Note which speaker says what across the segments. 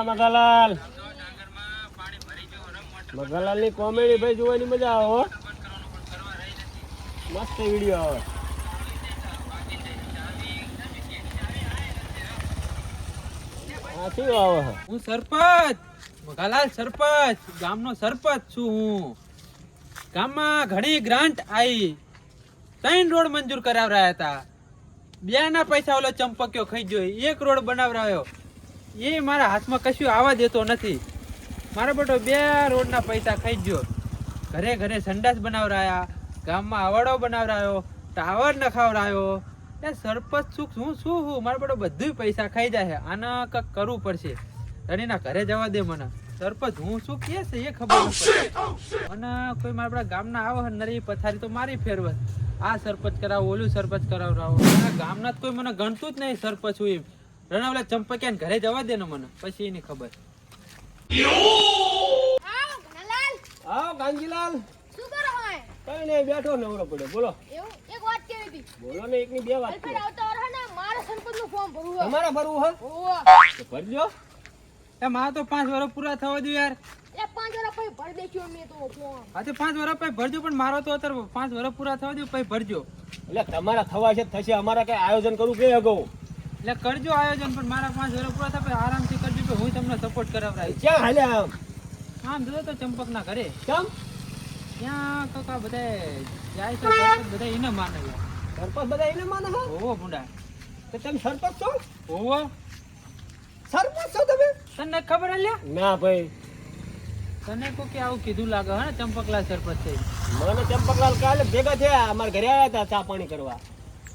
Speaker 1: મગાલાલ મગાલાલ ની કોમેડી ભાઈ જોવાની મજા આવે હો. મસ્ત વિડીયો આવે. હા શું આવે?
Speaker 2: હું સરપંચ મગાલાલ સરપંચ ગામનો સરપંચ છું હું. ગામમાં ઘણી ગ્રાન્ટ આવી, 3 રોડ મંજૂર કરાવરાયા હતા. 2 ના પૈસા ઓલો ચંપક્યો ખાઈ ગયો, 1 રોડ બનાવરાયો. એ મારા હાથમાં કશું આવવા દેતો નથી. મારો બેટો 2 રોડના પૈસા ખાઈ ગયો. ઘરે ઘરે સંડાસ બનાવરાયા, ગામમાં અવાડો બનાવરાયો, ટાવર નખાવરાયો. એ સરપંચ હું શું મારો બેટો બધું પૈસા ખાઈ જાય. આને કંઈક કરવું પડશે. રણીના ઘરે જવા દે મને. સરપંચ હું શું કહે છે એ ખબર નથી. અને કોઈ મારા આપણા ગામના આવે નરી પથારી તો મારી ફેરવત. આ સરપંચ કરાવો, ઓલું સરપંચ કરાવરાવો. ગામના કોઈ મને ગણતું જ નહીં સરપંચ હું એમ. રણાવલા ચંપકિયાને ઘરે જવા દે ને મને, પછી એની ખબર.
Speaker 1: આવો કાંજીલાલ.
Speaker 3: શું કરો હે?
Speaker 1: કઈ નહીં, બેઠો નવરો પડ્યો. બોલો.
Speaker 3: એવું એક વાત કેવી હતી.
Speaker 1: બોલો ને, એકની બે વાત છે.
Speaker 3: આવતા વરહ ને મારે સરપંચનું ફોર્મ ભરવું છે.
Speaker 1: તમારે ભરવું હે?
Speaker 3: ઓવા.
Speaker 1: તો ભરજો.
Speaker 2: એ મારા તો 5 વર્ષ પૂરા થવા દો યાર.
Speaker 3: એ 5 વર્ષ પછી ભરી દેજો મે તો ફોર્મ.
Speaker 2: હા તો 5 વર્ષ પછી ભરજો, પણ મારો તો અત્યારે 5 વર્ષ પૂરા થવા દો પછી ભરજો.
Speaker 1: એટલે તમારા થવા છે થશે, અમારા કઈ આયોજન કરવું કે અગાઉ?
Speaker 2: એટલે કરજો આયોજન, પણ મારા 5 વર્ષ પૂરા થાય પછી આરામથી કરજો, કે હું તમને સપોર્ટ કરાવરાઈશ.
Speaker 1: ક્યાં હાલ્યા આમ?
Speaker 2: આમ જો તો ચંપકના ઘરે
Speaker 1: કેમ?
Speaker 2: ત્યાં કાકા બધા જાય છે, સરપંચ બધા એને માને છે.
Speaker 1: સરપંચ બધા એને માને હે?
Speaker 2: ઓવો ભૂંડા.
Speaker 1: તો તમે સરપંચ છો?
Speaker 2: ઓવો
Speaker 1: સરપંચ છો તમે?
Speaker 2: તને ખબર આલ્યા?
Speaker 1: ના ભાઈ,
Speaker 2: તને કોઈ કે આવું કીધું લાગે હે ચંપકલાલ સરપંચ છે.
Speaker 1: મને ચંપકલાલ કાલે ભેગા થયા, અમારા ઘરે આવ્યા હતા ચા પાણી કરવા.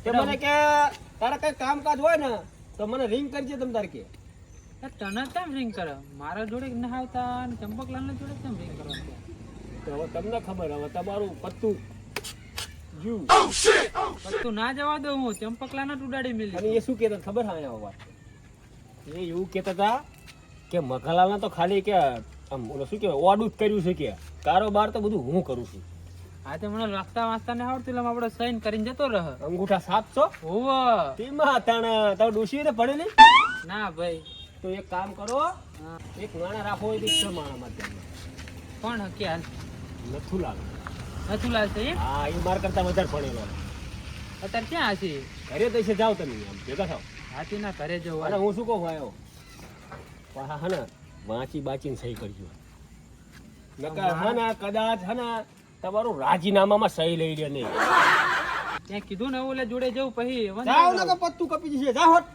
Speaker 1: તે મને કે તારા કઈ કામકાજ હોય ને તો મને રિંગ કરજે તમ તાર કે.
Speaker 2: તને કેમ રિંગ કરે? મારા જોડે ના આવતા અને ચંપકલાલ ના જોડે કેમ રિંગ કરવા?
Speaker 1: તો હવે તમને ખબર, હવે તમારું પત્તું જુ
Speaker 2: તું ના જવા દો, હું ચંપકલાલ ને ઉડાડી
Speaker 1: અને
Speaker 2: મેલી.
Speaker 1: એ શું કહેતા ખબર? હા અહીંયા વાત એ એવું કહેતા હતા કે મખાલાલને તો ખાલી કે આમ ઓલો શું કહેવાય ઓડું જ કર્યું છે, કે કારોબાર તો બધું હું કરું છું.
Speaker 2: હા તો મને લખતા વાંચતા ને આવડતું, એટલે આપણે સાઈન કરીને જતો રહે.
Speaker 1: અંગૂઠા સાત છો
Speaker 2: ઓવો
Speaker 1: તેમાં તાણ તમે ડોશી ને ભણેલી?
Speaker 2: ના ભાઈ.
Speaker 1: તો એક કામ કરો,
Speaker 2: હા.
Speaker 1: એક માણા રાખો હોય તો 6 માણા માટે
Speaker 2: કોણ હકી હાલ?
Speaker 1: નથી લાગ.
Speaker 2: નથું લાલશે એમ?
Speaker 1: હા, એ માર કરતા વધારે ભણેલો.
Speaker 2: અત્યારે ક્યાં હશે?
Speaker 1: ઘરે તો છે, જાઓ તમે આમ ભેગા થાવ.
Speaker 2: હાથીના ઘરે જવું.
Speaker 1: અને હું શું કહું ભાઈ, પાછા હે ને વાંચી બાચીને સહી કરજો. નકર હે ને કદાચ હે ને તમારું રાજીનામામાં સહી લઈ લે નહીં.
Speaker 2: ત્યાં કીધું ને ઓલે જોડે જવું પછી
Speaker 1: જાઓ ને કે પત્તું કપી જશે. જાઓ હટ.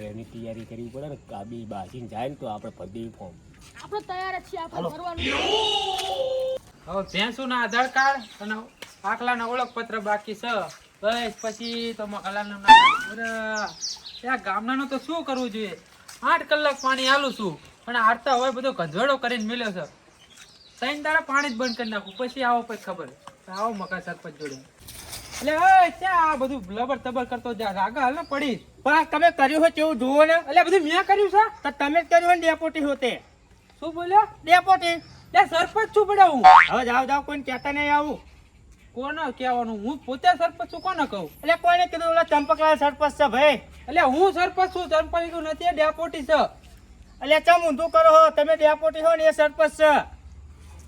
Speaker 1: એની તૈયારી કરવી પડે ને, કાબી બાજીને જાય ને તો આપણે ભરી ફોર્મ.
Speaker 3: આપણે તૈયાર જ છીએ, આપણે ભરવાનું.
Speaker 2: હવે ભેંસું ના આધાર કાર્ડ અને આખલાના ઓળખપત્ર બાકી છે. બસ પછી તો મખાલાલનું નામ. ત્યાં ગામડાનું તો શું કરવું જોઈએ? 8 કલાક પાણી આલું છું, પણ હારતા હોય બધો ગંધવેડો કરીને મેલ્યો છે. 3 દાડા પાણી જ બંધ કરી નાખું, પછી આવો પછી ખબર. આવો મકા સરપંચ જોડે. એટલે ઓય ત્યાં આ બધું લબર તબર કરતો જા, આગળ હાલ ને પડી.
Speaker 4: પણ તમે કર્યું હોય તેવું જુઓ ને.
Speaker 2: એટલે બધું મેં કર્યું છે.
Speaker 4: તો તમે જ કર્યું હોય ને ડેપોટી હોતે.
Speaker 2: શું બોલ્યા?
Speaker 4: ડેપોટી.
Speaker 2: ત્યાં સરપંચ છું પડ્યા હું.
Speaker 4: હવે જાઓ જાઓ, કોઈને કહેતા નહીં આવું.
Speaker 2: કોને કહેવાનું? હું પોતે સરપંચ છું, કોને કહું?
Speaker 4: એટલે કોઈને કીધું ઓલા ચંપકલાલ સરપંચ છે ભાઈ.
Speaker 2: એટલે હું સરપંચ છું, સરપંચ નું નથી, ડેપોટી છે.
Speaker 4: એટલે ચમ ઊંધું કરો હો, તમે ડેપોટી હો ને એ સરપંચ છે.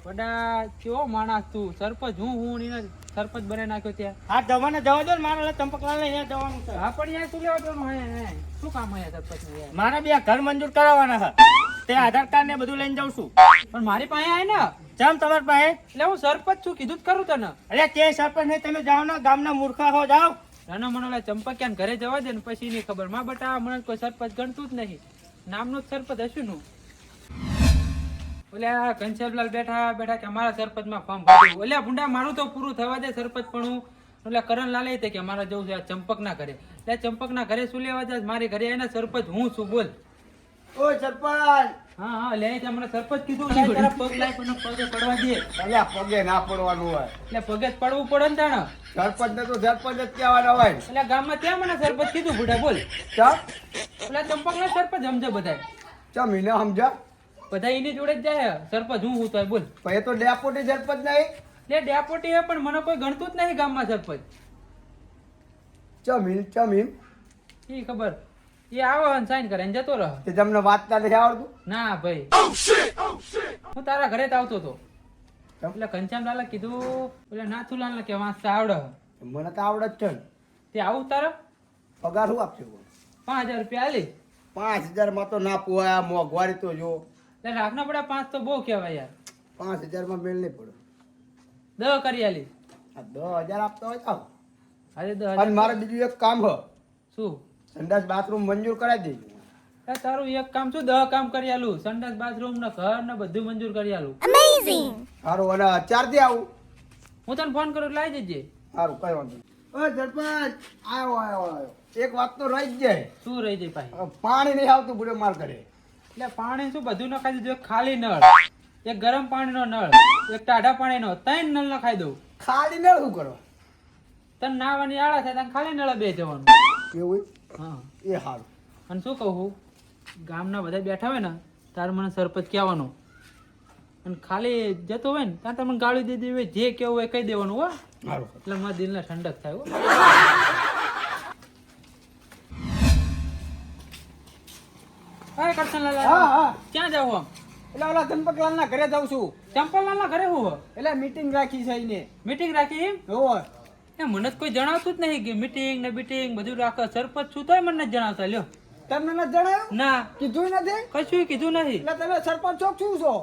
Speaker 2: બડા કેવો માણસ તું, સરપંચ હું એને સરપંચ બનાવી નાખ્યો ત્યાં.
Speaker 4: હા જવાને જવા દો ને, મારે ઓલા ચંપકલાલ ને અહીંયા જવાનું છે.
Speaker 2: હા પણ યાર શું લેવા જવાનું હે? શું કામ હે સરપંચ નું યાર?
Speaker 4: મારે 2 ઘર મંજૂર કરાવવાના છે, તે આધાર કાર્ડ ને બધું લઈને જાઉં છું.
Speaker 2: પણ મારી પાસે આય ને.
Speaker 4: ચમ તમારી પાસે?
Speaker 2: એટલે હું સરપંચ છું, કીધું જ કરું તને.
Speaker 4: એટલે તે સરપંચ નહીં, તમે જાઓ ને, ગામના મૂર્ખા હો, જાઓ.
Speaker 2: નાના મને ઓલા ચંપકિયાને ઘરે જવા દે ને પછી ની ખબર. માં બટા મને કોઈ સરપંચ ગણતું જ નહીં, નામનું જ સરપંચ હશું નું. ઓલા ઘનશ્યામલાલ બેઠા બેઠા કે અમારા સરપંચમાં ફોર્મ ભર્યું. ઓલા ભૂંડા મારું તો પૂરું થવા દે સરપંચ, પણ હું ઓલા કરણલાલ એ કે મારે જવું છે આ ચંપકના ઘરે. એટલે ચંપકના ઘરે શું લેવા જાય? મારી ઘરે એના સરપંચ હું છું, બોલ.
Speaker 4: ઓય સરપંચ.
Speaker 2: હા હા લે, તમને સરપંચ કીધું લે, તારા પગ લાય પણ પગે પડવા દે.
Speaker 4: એટલે પગે ના પડવાનું હોય.
Speaker 2: એટલે પગે જ પડવું પડે ને તાણે.
Speaker 4: સરપંચ ને તો સરપંચ જ કહેવાના હોય.
Speaker 2: એટલે ગામમાં ત્યાં મને સરપંચ કીધું ભૂડા, બોલ.
Speaker 4: ચમ
Speaker 2: ઓલા ચંપકના સરપંચ સમજે બધાય.
Speaker 4: ચમ એને સમજા.
Speaker 2: બધા એની જોડે જ જાય સરપંચ હું તો બોલ.
Speaker 4: પછી તો ડેપોટી સરપંચ નહીં.
Speaker 2: લે ડેપોટી હે, પણ મને કોઈ ગણતું જ નહીં ગામમાં સરપંચ.
Speaker 4: ચમ હિમ
Speaker 2: ઈ ખબર. એ આવો અને સાઈન કરે ને જતો રહે.
Speaker 5: તે તમને વાંચતા નથી આવડતું?
Speaker 2: ના ભાઈ, હું તારા ઘરે જ આવતો હતો એટલે ઘનશ્યામલાલે કીધું એટલે નાથુલાલને કે વાંચતા આવડે.
Speaker 5: મને તો આવડે જ છે ને.
Speaker 2: તે આવું તારા
Speaker 5: પગાર શું આપશે?
Speaker 2: 5000 રૂપિયા આલી
Speaker 5: 5000 માં તો ના પોવાય. મોંઘવારી તો જો.
Speaker 2: એટલે રાખના પડે 5 તો બહુ કહેવાય યાર.
Speaker 5: 5000 માં મેળ નહીં પડે.
Speaker 2: 10 કરી આલી.
Speaker 5: આ 10000 આપતા હોય તો આવો.
Speaker 2: આજે
Speaker 5: અને
Speaker 2: 10,000
Speaker 5: મારે બીજું એક કામ છે.
Speaker 2: શું?
Speaker 5: સંડાસ બાથરૂમ મંજૂર કરાવી દેજો.
Speaker 2: એ તારું એક કામ શું 10 કામ કરી આલું. સંડાસ બાથરૂમ ને ઘર ને બધું મંજૂર કરી આલું.
Speaker 5: સારું, અને અત્યારથી આવું.
Speaker 2: હું તને ફોન કરું એટલે આવી જજે.
Speaker 5: સારું, કઈ વાંધો નહીં. ઓય સરપંચ, આવ્યો. એક વાત તો રહી જ જાય.
Speaker 2: શું રહી જાય ભાઈ?
Speaker 5: પાણી નહીં આવતું બુડે માર કરે.
Speaker 2: એટલે પાણી શું બધું નખાઈ દીધું. એક ખાલી નળ, એક ગરમ પાણીનો નળ, એક ટાઢા પાણીનો, 3 નળ નખાઈ દઉં.
Speaker 5: ખાલી નળ શું કરવા?
Speaker 2: તને નાવાની આળા થાય તને ખાલી નળ બે જવાનું.
Speaker 5: એવું?
Speaker 2: હા.
Speaker 5: એ સારું.
Speaker 2: અને શું કહું, ગામના બધા બેઠા હોય ને તારે મને સરપંચ કહેવાનું, અને ખાલી જતો હોય ને ત્યાં તમને ગાળી દે દેવી હોય, જે કેવું હોય કહી દેવાનું. હો,
Speaker 5: સારું.
Speaker 2: એટલે મારા દિલને ઠંડક થાય. હો. હા કરશનલાલ,
Speaker 5: હા હા.
Speaker 2: ક્યાં જાવ આમ?
Speaker 5: એટલે ઓલા ચંપકલાલના ઘરે જાઉં છું.
Speaker 2: ચંપલલાલના ઘરે હું
Speaker 5: એટલે મીટિંગ રાખી છે એને.
Speaker 2: મીટિંગ રાખી એમ?
Speaker 5: હોવે.
Speaker 2: એ મને તો કોઈ જણાવતું જ નહીં કે મીટિંગ ને બીટિંગ બધું રાખે. સરપંચ છું તોય મને નથી જણાવતા. લ્યો,
Speaker 5: તમને નથી જણાવ્યું?
Speaker 2: ના,
Speaker 5: કીધું નથી?
Speaker 2: કશું કીધું નથી.
Speaker 5: એટલે તમે સરપંચ છો કે શું છો?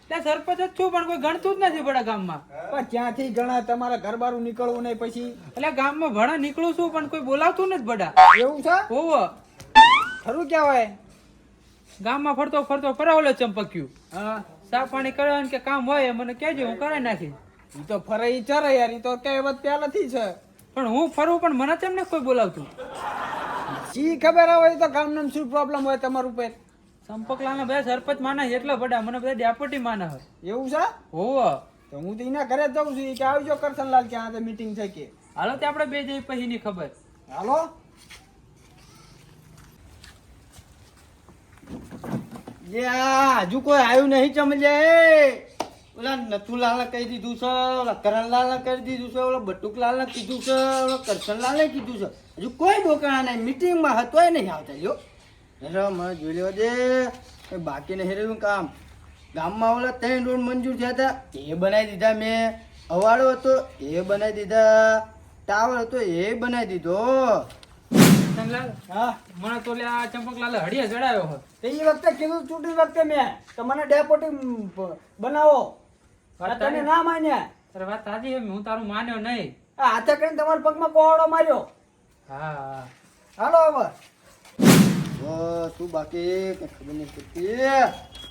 Speaker 2: એટલે સરપંચ જ છું પણ કોઈ ગણતું જ નથી બડા ગામમાં.
Speaker 5: પણ ક્યાંથી ગણા? તમારે ઘર બારું નીકળવું નહીં પછી?
Speaker 2: એટલે ગામમાં ભણા નીકળું છું પણ કોઈ બોલાવતું નથી બડા.
Speaker 5: એવું છે?
Speaker 2: હોવો,
Speaker 5: ખરું કહેવાય.
Speaker 2: ગામમાં ફરતો ફરતો ફરાવલો ચંપક્યું. હા, ચા પાણી કરવાનું કે કામ હોય મને કહેજો, હું કરાવી નાખીશ.
Speaker 5: ઈ તો ફરે ઈ ચરે યાર. ઈ તો કહેવત પહેલાથી છે.
Speaker 2: પણ હું ફરું પણ મને તેમ ને કોઈ બોલાવતું.
Speaker 5: શી ખબર આવે તો ગામના શું પ્રોબ્લેમ હોય તમારું ઉપર?
Speaker 2: ચંપકલાલના બધા સરપંચ માને છે એટલે બડા, મને બધા ડેપ્યુટી માને છે.
Speaker 5: એવું છે?
Speaker 2: હોવો,
Speaker 5: તો હું તો એના ઘરે જ જાઉં છું. ઈ કે આવજો કરશનલાલ, ક્યાં આ મીટિંગ છે કે.
Speaker 2: હાલો તે આપણે બે જઈ પછી ની ખબર.
Speaker 5: હાલો. હજુ કોઈ આવ્યું નહીં ચમજે. ઓલા નથુલાલ કહી દીધું છે, ઓલા કરણલાલ કહી દીધું છે, ઓલા બટુકલાલ કીધું છે, ઓલા કરશનલાલ કીધું છે. હજુ કોઈ ડોકાણા નહીં. મીટિંગમાં હતોય નહીં આવતા. લ્યો મને જોઈ લેવા દે. કઈ બાકી નહીં રહ્યું કામ. ગામમાં ઓલા 3 રોડ મંજૂર થયા હતા, એ બનાવી દીધા મેં. અવાડો હતો એ બનાવી દીધા. ટાવર હતો એ બનાવી દીધો.
Speaker 2: ચંદલાલ,
Speaker 5: હા,
Speaker 2: મને તો લ્યા ચંપકલાલે હડિયા જડાયો હોય.
Speaker 5: એ વખતે કીધું ચૂંટણી વખતે મેં તો મને ડેપોટી બનાવો.
Speaker 2: વાત
Speaker 5: તમે ના માન્યા.
Speaker 2: અરે વાત સાચી છે, હું તારું માન્યો નહીં.
Speaker 5: આ હાથે કરીને તમારા પગમાં કોહડો માર્યો.
Speaker 2: હા,
Speaker 5: હાલો હવે. શું બાકી કઈ ખબર નહીં પડતી.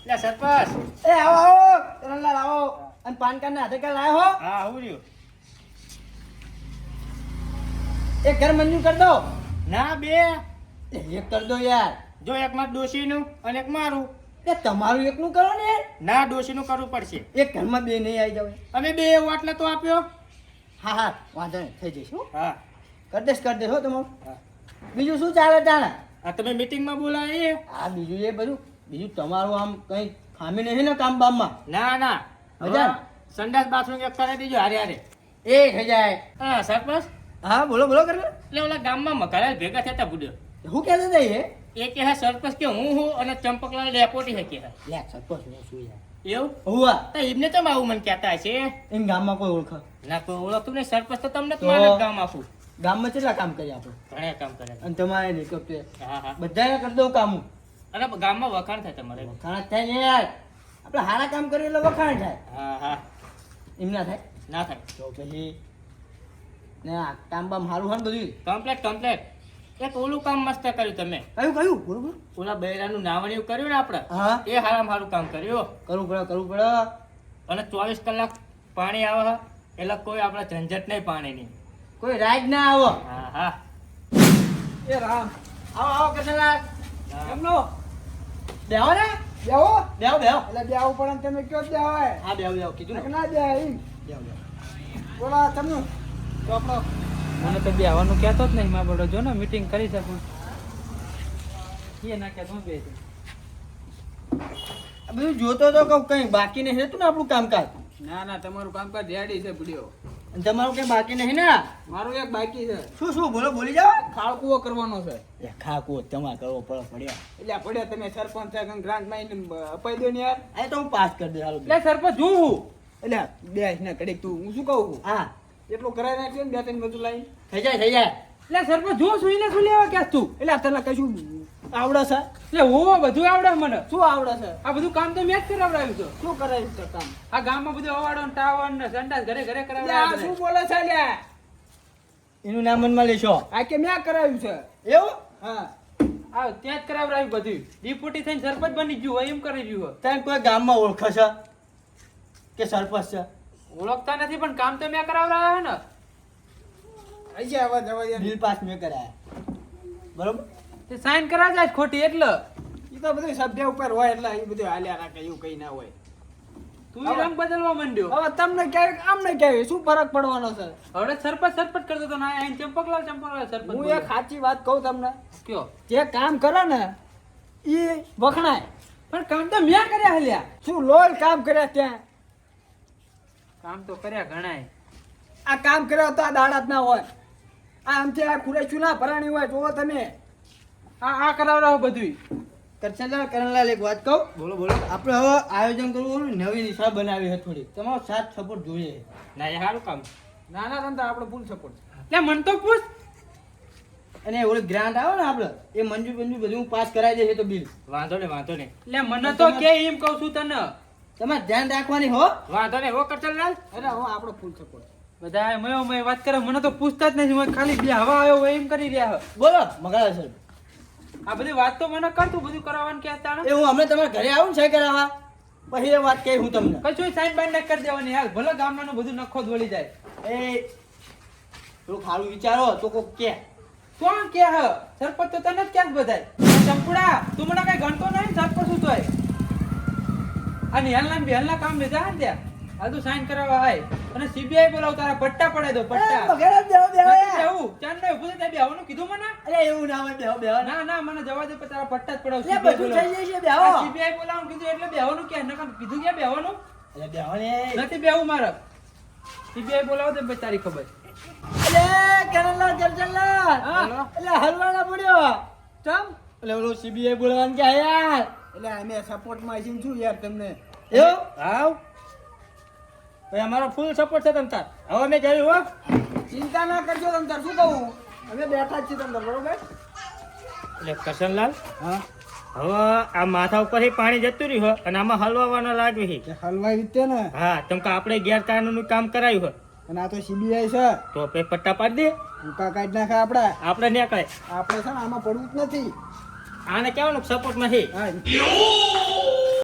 Speaker 4: લે સરપંચ.
Speaker 5: એ આવો આવો કરણલાલ આવો. અને પાન કાર્ડ ને આધાર કાર્ડ લાવ્યો હો?
Speaker 4: હા, આવું રહ્યું.
Speaker 5: એક ઘર મંજૂર કરી દો.
Speaker 4: ના, 2.
Speaker 5: એક કરી દો યાર.
Speaker 4: જો એક માં ડોશીનું અને એક મારું.
Speaker 5: એ તમારું એકનું કરો ને યાર.
Speaker 4: ના, ડોશીનું કરવું પડશે.
Speaker 5: એક ઘરમાં 2 નહીં આવી જાવ.
Speaker 4: અમે 2 વાટલા તો આપ્યો.
Speaker 5: હા હા, વાંધો નહીં, થઈ જઈશ. હો.
Speaker 4: હા.
Speaker 5: કરી દઈશ હો તમારું.
Speaker 4: હા.
Speaker 5: બીજું શું ચાલે તાણે?
Speaker 4: આ તમે મીટિંગમાં બોલાવી?
Speaker 5: આ બીજું એ બધું બીજું તમારું આમ કઈ ખામી નહીં ને કામ બામમાં?
Speaker 4: ના ના.
Speaker 5: મજા?
Speaker 4: સંડાસ બાથરૂમ એક કરી દીજો હારે હારે.
Speaker 5: એ થઈ જાય.
Speaker 4: હા સરપંચ.
Speaker 5: હા બોલો બોલો કરે.
Speaker 4: એટલે ઓલા ગામમાં મકાલા ભેગા થતા બુડ્યો.
Speaker 5: હું કહેતો હતા એ?
Speaker 4: એ કે હા સરપંચ કે હું અને ચંપકલાલ ડેપોટી હે કે.
Speaker 5: લે સરપંચ હું છું યાર.
Speaker 4: એવું?
Speaker 5: હુઆ
Speaker 4: તો એમને તો આવું મને કહેતા હશે.
Speaker 5: એમ ગામમાં કોઈ ઓળખ?
Speaker 4: ના કોઈ ઓળખતું નહીં. સરપંચ તો તમને
Speaker 5: તો?
Speaker 4: મારે ગામ આપું.
Speaker 5: ગામમાં કેટલા કામ કર્યા આપણે?
Speaker 4: ઘણા કામ કરે.
Speaker 5: અને તમારે નહીં કરતું.
Speaker 4: હા હા.
Speaker 5: બધાને કરી દઉં કામ.
Speaker 4: અને ગામમાં વખાણ થાય તમારે.
Speaker 5: વખાણ જ થાય ને યાર. આપણે સારા કામ કરીએ એટલે વખાણ થાય.
Speaker 4: હા હા.
Speaker 5: એમ ના થાય?
Speaker 4: ના થાય.
Speaker 5: તો પછી ને આ કામ બામ સારું હોય ને બધું?
Speaker 4: Complete complete. એક ઓલું કામ મસ્ત કર્યું તમે.
Speaker 5: કયું કયું બરોબર?
Speaker 4: ઓલા બૈરાનું નાવણિયું કર્યું ને આપણે.
Speaker 5: હા
Speaker 4: એ હારામાં સારું કામ કર્યું.
Speaker 5: કરવું પડે કરવું પડે.
Speaker 4: અને 24 કલાક પાણી આવે છે. એટલે કોઈ આપણે ઝંઝટ નહીં પાણીની.
Speaker 5: કોઈ રાજ ના આવો.
Speaker 4: હા હા.
Speaker 5: એ રામ આવો આવો કરશનલાલ.
Speaker 4: હા.
Speaker 5: એમનો બેહો ને બેહો બેહો બેહો. એટલે બેહો પણ તમે કયો જ બેહો? હા બેહો બેહો કીધું ને. ના બેહો એમ બેહો બેહો. બોલા તમને તો આપણો
Speaker 2: મને તો બે આવવાનું કહેતો જ નહીં. મારા બડો જો ને મીટિંગ કરી શકું એ ના કહેતો હું બે છે.
Speaker 5: આ બધું જોતો તો કહું કઈ બાકી નહીં રહેતું ને આપણું કામકાજ.
Speaker 2: ના ના, તમારું કામકાજ રેડી છે બુડિયો.
Speaker 5: અને તમારું કઈ બાકી નહીં ને?
Speaker 2: મારું એક બાકી છે,
Speaker 5: શું શું બોલો, બોલી જાઓ.
Speaker 2: ખાળકુવો કરવાનો છે.
Speaker 5: એ ખાકુ તમારે કરવો પડે પડ્યા.
Speaker 2: એટલે પડ્યા તમે સરપંચ છે ગ્રાન્ટ માં અપાઈ દો ને યાર.
Speaker 5: એ તો હું પાસ કરી દે હાલો.
Speaker 2: એટલે સરપંચ જોઉં એટલે બેસ ને કડીક તું હું શું કહું છું
Speaker 5: હા
Speaker 2: એટલું કરાવી નાખ્યો ને બે ત્રણ બધું લાવી.
Speaker 5: થઈ જાય થઈ જાય.
Speaker 2: એટલે સરપંચ જો શું એને શું લેવા ક્યાં તું એટલે તને કશું આવડે છે એટલે હોવો બધું આવડે મને. શું આવડે છે? આ બધું કામ તો મેં જ કરાવડાવ્યું છે. શું કરાવ્યું છે કામ? આ ગામમાં બધું અવાડો ને ટાવર ને સંડાસ ઘરે ઘરે કરાવડાવ્યું. શું બોલે છે લ્યા?
Speaker 5: એનું નામ મનમાં લેશો.
Speaker 2: આ કે મેં કરાવ્યું છે.
Speaker 5: એવું?
Speaker 2: હા આ ત્યાં જ કરાવડાવ્યું બધું. ડિપ્યુટી થઈને સરપંચ બની ગયું હોય એમ કરી ગયું.
Speaker 5: તમે કોઈ ગામમાં ઓળખે છે કે સરપંચ છે?
Speaker 2: ઓળખતા નથી પણ કામ તો મેં કરાવડાવ્યા ને. આઈ આવા જવા
Speaker 5: બિલ પાસ મેં કરાયા. બરોબર?
Speaker 2: તે સાઈન કરા જાય ખોટી એટલે એ તો બધું સભ્ય ઉપર હોય એટલે એ બધું હાલ્યા રાખે એવું કઈ ના હોય. તું રંગ બદલવા માંડ્યો. હવે તમને ક્યાંક આમને ક્યાંય શું ફરક પડવાનો છે? હવે સરપંચ કરતો તો ના અહીં ચંપકલાલ સરપંચ. હું એક સાચી વાત કહું તમને. કયો? જે કામ કરે ને એ વખણાય પણ કામ તો મેં કર્યા હલ્યા. શું લોલ કામ કર્યા ત્યાં? કામ તો કર્યા ઘણાય. આ કામ કર્યા તો આ દાડા જ ના હોય. આ આમથી આ ખુરેશું ના ભરાણી હોય જોવો તમે. આ કરાવડાવો બધું.
Speaker 5: કરણલાલ એક વાત કહું. બોલો બોલો. આપણે હવે આયોજન કરવું હોય ને, નવી નિશાળ બનાવી છે થોડી. તમારો સાથ સપોર્ટ જોઈએ.
Speaker 4: ના એ સારું કામ.
Speaker 2: નાના ધંધા આપણે ફૂલ સપોર્ટ. એટલે મન તો પૂછ.
Speaker 5: અને ઓલી ગ્રાન્ટ આવે ને આપણે એ મંજૂર બધું હું પાસ કરાવી દેશે તો બિલ.
Speaker 4: વાંધો નહીં
Speaker 2: એટલે મને તો કે એમ કહું છું તને.
Speaker 5: તમારે ધ્યાન રાખવાની હો.
Speaker 4: વાંધો નહીં હો કરચનલાલ.
Speaker 2: અરે હો આપણો ફૂલ સપોર્ટ. બધા મય વાત કરે મને તો પૂછતા જ નથી. હું ખાલી બે હવા આવ્યો હોય એમ કરી રહ્યા.
Speaker 5: બોલો મગાડા સર.
Speaker 2: આ બધી વાત તો મને કર તું બધું કરાવવાનું કે તાણે.
Speaker 5: એ હું હમણાં તમારા ઘરે આવું ને સહી કરાવવા પછી એ વાત કહી હું તમને.
Speaker 2: કશું સાઈન બાઈન કરી દેવાની હાલ ભલે ગામનું બધું નખો દોડી જાય.
Speaker 5: એ થોડું ખારું વિચારો તો કોક કે.
Speaker 2: કોણ કે હ સરપંચ તો તને જ ક્યાં બધાય. ચંપુડા તું મને કઈ ગણતો નહીં સરપંચ શું તોય. અને હેલના કામ બેજા ને ત્યાં આ તું સાઈન કરાવવા આય અને સીબીઆઈ બોલાવ તારા પટ્ટા પડે દો પટ્ટા. એવું ચાંદ ને ઉભું થઈ બેહવાનું કીધું મને.
Speaker 5: અરે એવું ના હોય બેહો.
Speaker 2: ના મને જવા દે પણ તારા પટ્ટા જ પડાવ.
Speaker 5: એટલે બધું થઈ જશે બેહો.
Speaker 2: સીબીઆઈ બોલાવવાનું કીધું એટલે બેહવાનું કે નકર કીધું કે બેહવાનું
Speaker 5: એટલે બેહો ને.
Speaker 2: નથી બેહવું મારે. સીબીઆઈ બોલાવો તો ભાઈ તારી ખબર.
Speaker 5: એટલે કરણલાલ કરજણલાલ.
Speaker 2: બોલો.
Speaker 5: એટલે હલવાના પડ્યો. ચમ એટલે ઓલો સીબીઆઈ બોલાવાનું કે યાર.
Speaker 2: એટલે અમે સપોર્ટમાં આવીને શું યાર તમને
Speaker 5: એવું
Speaker 2: આવ
Speaker 5: ભાઈ અમારો ફૂલ સપોર્ટ છે તમ તાર. હવે મેં કહ્યું હો.
Speaker 2: ચિંતા ના કરજો તમ તાર શું કહું અમે બેઠા જ છીએ તમ તાર બરોબર.
Speaker 4: એટલે કરચનલાલ
Speaker 5: હા
Speaker 4: હવે આ માથા ઉપર પાણી જતું રહ્યું હોય અને આમાં હલવાના લાગ્યું છે.
Speaker 2: હલવાઈ રીતે ને
Speaker 4: હા તમ કે આપણે ગેરકાનૂની કામ કરાયું હોય
Speaker 2: અને આ તો સીબીઆઈ છે
Speaker 4: તો આપણે પટ્ટા પાડી દે.
Speaker 2: ભૂકા કાઢી નાખે આપડા.
Speaker 4: આપણે ને કઈ
Speaker 2: આપણે છે ને આમાં પડવું જ નથી.
Speaker 4: આને કહેવાનું સપોર્ટ નથી.
Speaker 2: હા